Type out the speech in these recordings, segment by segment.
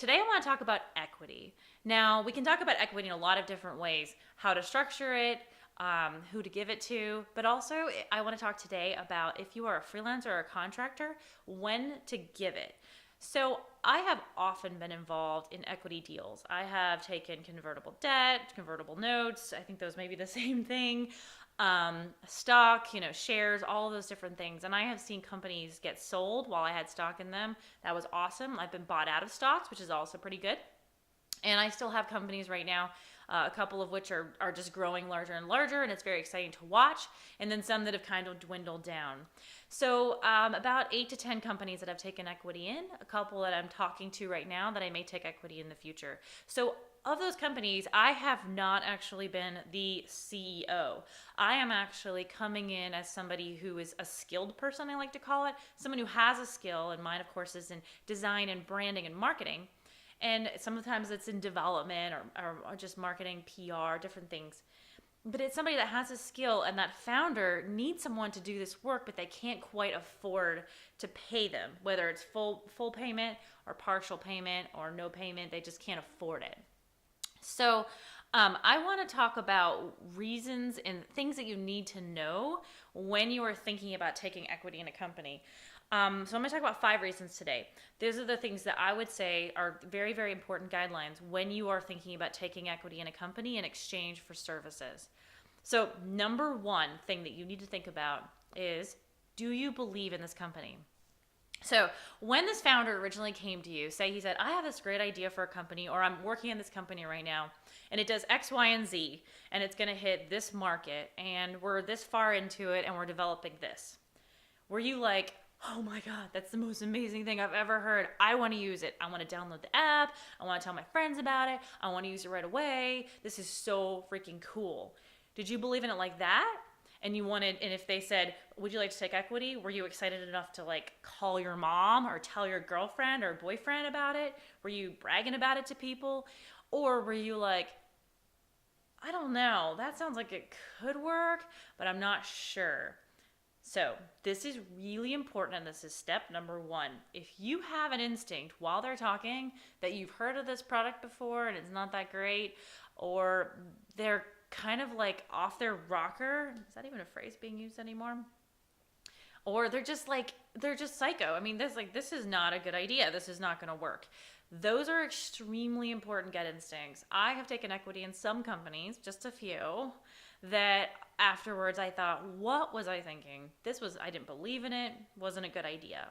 Today I want to talk about equity. Now, we can talk about equity in a lot of different ways, how to structure it, who to give it to, but also I want to talk today about if you are a freelancer or a contractor, when to give it. So I have often been involved in equity deals. I have taken convertible debt, convertible notes. I think those may be the same thing. Stock, shares, all of those different things. And I have seen companies get sold while I had stock in them. That was awesome. I've been bought out of stocks, which is also pretty good. And I still have companies right now, a couple of which are just growing larger and larger, and it's very exciting to watch. And then some that have kind of dwindled down. So about 8 to 10 companies that I've taken equity in, a couple that I'm talking to right now that I may take equity in the future. So of those companies, I have not actually been the CEO. I am actually coming in as somebody who is a skilled person, I like to call it, someone who has a skill, and mine, of course, is in design and branding and marketing. And sometimes it's in development or just marketing, PR, different things. But it's somebody that has a skill, and that founder needs someone to do this work, but they can't quite afford to pay them, whether it's full payment or partial payment or no payment. They just can't afford it. So I want to talk about reasons and things that you need to know when you are thinking about taking equity in a company. So I'm going to talk about 5 reasons today. These are the things that I would say are very, very important guidelines when you are thinking about taking equity in a company in exchange for services. So number 1 thing that you need to think about is, do you believe in this company? So when this founder originally came to you, say he said, I have this great idea for a company, or I'm working on this company right now, and it does X, Y, and Z, and it's going to hit this market, and we're this far into it, and we're developing this. Were you like, oh my God, that's the most amazing thing I've ever heard. I want to use it. I want to download the app. I want to tell my friends about it. I want to use it right away. This is so freaking cool. Did you believe in it like that? And if they said, would you like to take equity? Were you excited enough to call your mom or tell your girlfriend or boyfriend about it? Were you bragging about it to people? Or were you like, I don't know, that sounds like it could work, but I'm not sure. So this is really important, and this is step number 1. If you have an instinct while they're talking that you've heard of this product before and it's not that great, or they're kind of off their rocker, is that even a phrase being used anymore? Or they're just psycho. I mean, this is not a good idea. This is not going to work. Those are extremely important gut instincts. I have taken equity in some companies, just a few, that afterwards I thought, what was I thinking? I didn't believe in it, wasn't a good idea.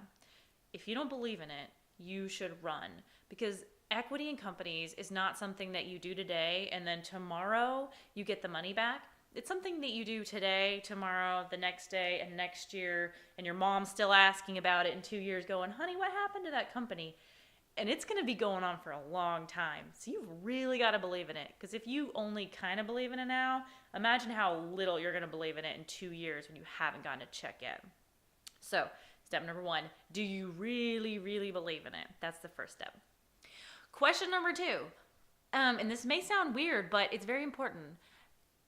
If you don't believe in it, you should run, because equity in companies is not something that you do today and then tomorrow you get the money back. It's something that you do today, tomorrow, the next day, and next year, and your mom's still asking about it in 2 years going, honey, what happened to that company? And it's going to be going on for a long time. So you've really got to believe in it. Because if you only kind of believe in it now, imagine how little you're going to believe in it in 2 years when you haven't gotten a check yet. So step number 1, do you really, really believe in it? That's the first step. Question number 2, and this may sound weird, but it's very important.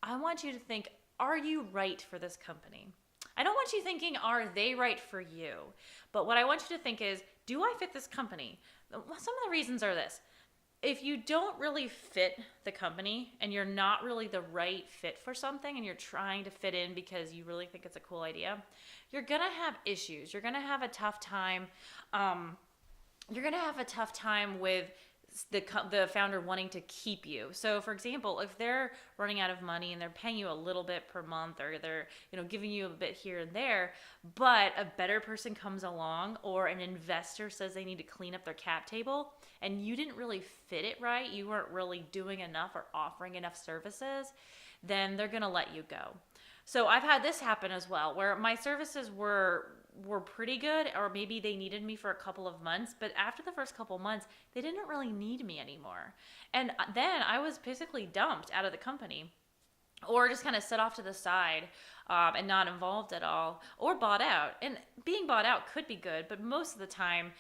I want you to think, are you right for this company? I don't want you thinking, are they right for you? But what I want you to think is, do I fit this company? Some of the reasons are this. If you don't really fit the company and you're not really the right fit for something and you're trying to fit in because you really think it's a cool idea, you're going to have issues. You're going to have a tough time. With the founder wanting to keep you. So for example, if they're running out of money and they're paying you a little bit per month, or they're giving you a bit here and there, but a better person comes along, or an investor says they need to clean up their cap table, and you didn't really fit it right, you weren't really doing enough or offering enough services, then they're going to let you go. So I've had this happen as well, where my services were pretty good, or maybe they needed me for a couple of months, but after the first couple of months, they didn't really need me anymore. And then I was basically dumped out of the company, or just kind of set off to the side and not involved at all, or bought out. And being bought out could be good, but most of the time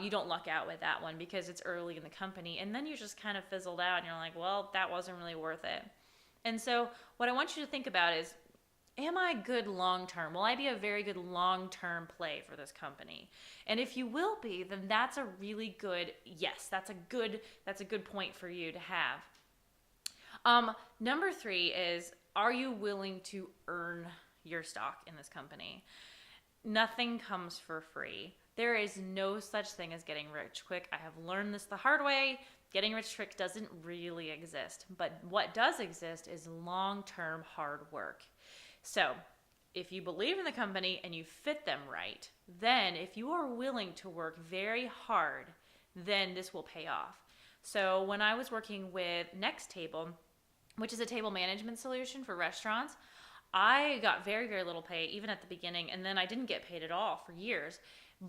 you don't luck out with that one because it's early in the company, and then you just kind of fizzled out and you're like, well, that wasn't really worth it. And so what I want you to think about is, am I good long term? Will I be a very good long term play for this company? And if you will be, then that's a really good yes. That's a good point for you to have. Number 3 is, are you willing to earn your stock in this company? Nothing comes for free. There is no such thing as getting rich quick. I have learned this the hard way. Getting rich quick doesn't really exist. But what does exist is long-term hard work. So, if you believe in the company and you fit them right, then if you are willing to work very hard, then this will pay off. So, when I was working with Next Table, which is a table management solution for restaurants, I got very, very little pay even at the beginning, and then I didn't get paid at all for years.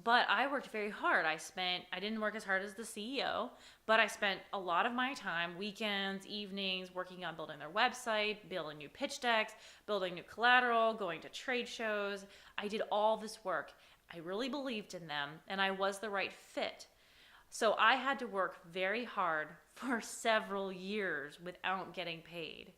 But I worked very hard. I didn't work as hard as the CEO, but I spent a lot of my time, weekends, evenings, working on building their website, building new pitch decks, building new collateral, going to trade shows. I did all this work. I really believed in them, and I was the right fit. So I had to work very hard for several years without getting paid.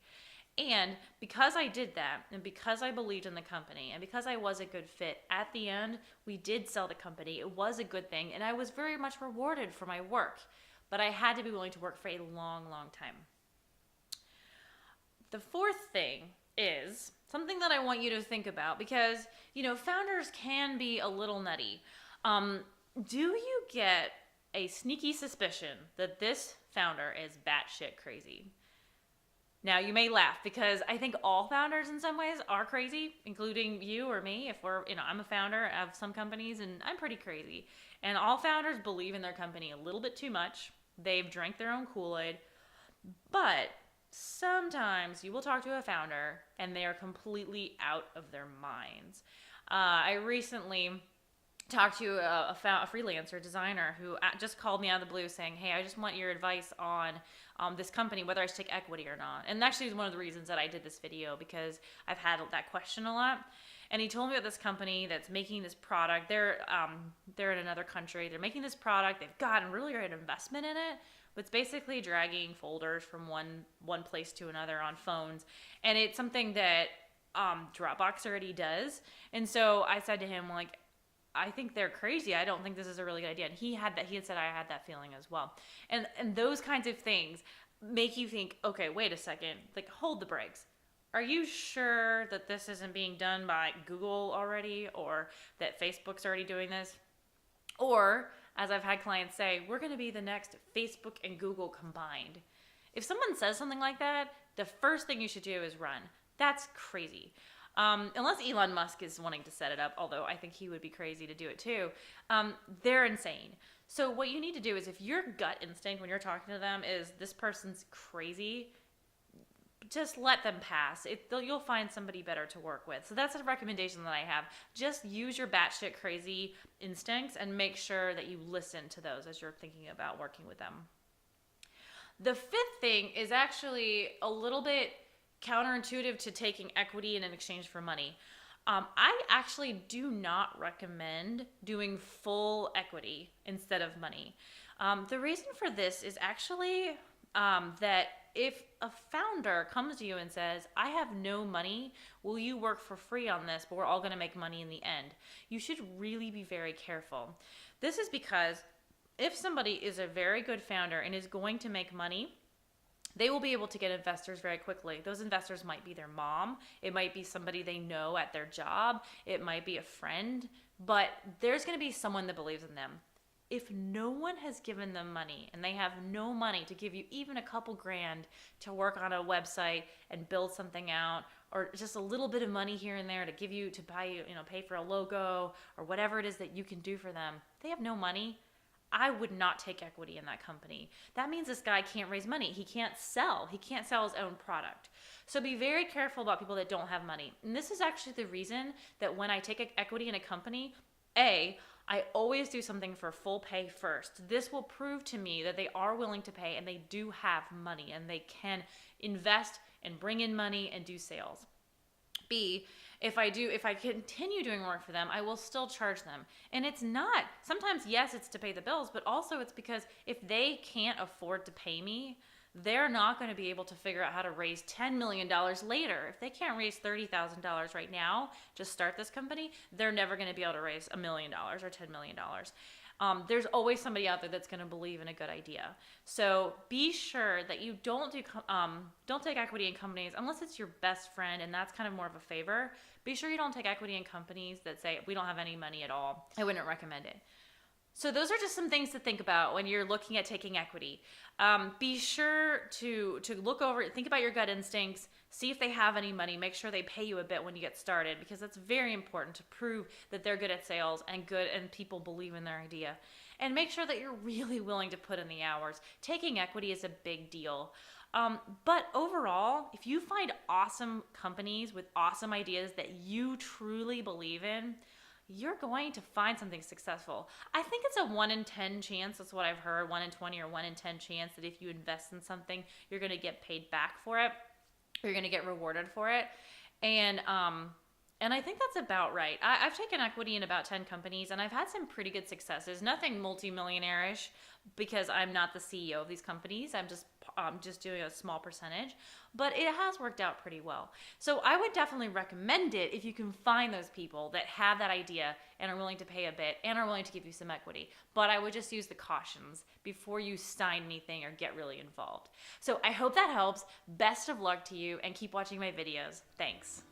And because I did that, and because I believed in the company, and because I was a good fit, at the end, we did sell the company. It was a good thing, and I was very much rewarded for my work. But I had to be willing to work for a long, long time. The fourth thing is something that I want you to think about, because, founders can be a little nutty. Do you get a sneaky suspicion that this founder is batshit crazy? Now, you may laugh, because I think all founders in some ways are crazy, including you or me. If I'm a founder of some companies, and I'm pretty crazy. And all founders believe in their company a little bit too much. They've drank their own Kool-Aid. But sometimes you will talk to a founder and they are completely out of their minds. I recently talked to a freelancer designer who just called me out of the blue saying, hey, I just want your advice on this company, whether I should take equity or not. And actually, it was one of the reasons that I did this video, because I've had that question a lot. And he told me about this company that's making this product. They're in another country. They're making this product. They've gotten really great investment in it. But it's basically dragging folders from one place to another on phones. And it's something that Dropbox already does. And so I said to him, I think they're crazy. I don't think this is a really good idea. And he had said I had that feeling as well. And those kinds of things make you think, okay, wait a second, hold the brakes. Are you sure that this isn't being done by Google already, or that Facebook's already doing this? Or, as I've had clients say, we're going to be the next Facebook and Google combined. If someone says something like that, the first thing you should do is run. That's crazy. Unless Elon Musk is wanting to set it up, although I think he would be crazy to do it too. They're insane. So what you need to do is, if your gut instinct when you're talking to them is this person's crazy, just let them pass. You'll find somebody better to work with. So that's a recommendation that I have. Just use your batshit crazy instincts and make sure that you listen to those as you're thinking about working with them. The fifth thing is actually a little bit counterintuitive to taking equity in exchange for money. I actually do not recommend doing full equity instead of money. The reason for this is actually that if a founder comes to you and says, I have no money, will you work for free on this, but we're all going to make money in the end? You should really be very careful. This is because if somebody is a very good founder and is going to make money, they will be able to get investors very quickly. Those investors might be their mom. It might be somebody they know at their job. It might be a friend. But there's going to be someone that believes in them. If no one has given them money, and they have no money to give you even a couple grand to work on a website and build something out, or just a little bit of money here and there to give you, to buy, pay for a logo or whatever it is that you can do for them, they have no money. I would not take equity in that company. That means this guy can't raise money. He can't sell. He can't sell his own product. So be very careful about people that don't have money. And this is actually the reason that when I take equity in a company, I always do something for full pay first. This will prove to me that they are willing to pay and they do have money and they can invest and bring in money and do sales. B, if I continue doing work for them, I will still charge them. And it's not, sometimes yes, it's to pay the bills, but also it's because if they can't afford to pay me, they're not going to be able to figure out how to raise $10 million later. If they can't raise $30,000 right now, just start this company, they're never going to be able to raise $1 million or $10 million. There's always somebody out there that's going to believe in a good idea. So be sure that you don't take equity in companies unless it's your best friend, and that's kind of more of a favor. Be sure you don't take equity in companies that say we don't have any money at all. I wouldn't recommend it. So those are just some things to think about when you're looking at taking equity. Be sure to look over, think about your gut instincts, see if they have any money, make sure they pay you a bit when you get started, because that's very important to prove that they're good at sales and people believe in their idea. And make sure that you're really willing to put in the hours. Taking equity is a big deal. But overall, if you find awesome companies with awesome ideas that you truly believe in, you're going to find something successful. I think it's a 1 in 10 chance, that's what I've heard, 1 in 20 or 1 in 10 chance that if you invest in something, you're going to get paid back for it, or you're going to get rewarded for it. And I think that's about right. I've taken equity in about 10 companies, and I've had some pretty good successes. Nothing multi-millionaire-ish, because I'm not the CEO of these companies. I'm just doing a small percentage, but it has worked out pretty well. So I would definitely recommend it if you can find those people that have that idea and are willing to pay a bit and are willing to give you some equity. But I would just use the cautions before you sign anything or get really involved. So I hope that helps. Best of luck to you, and keep watching my videos. Thanks.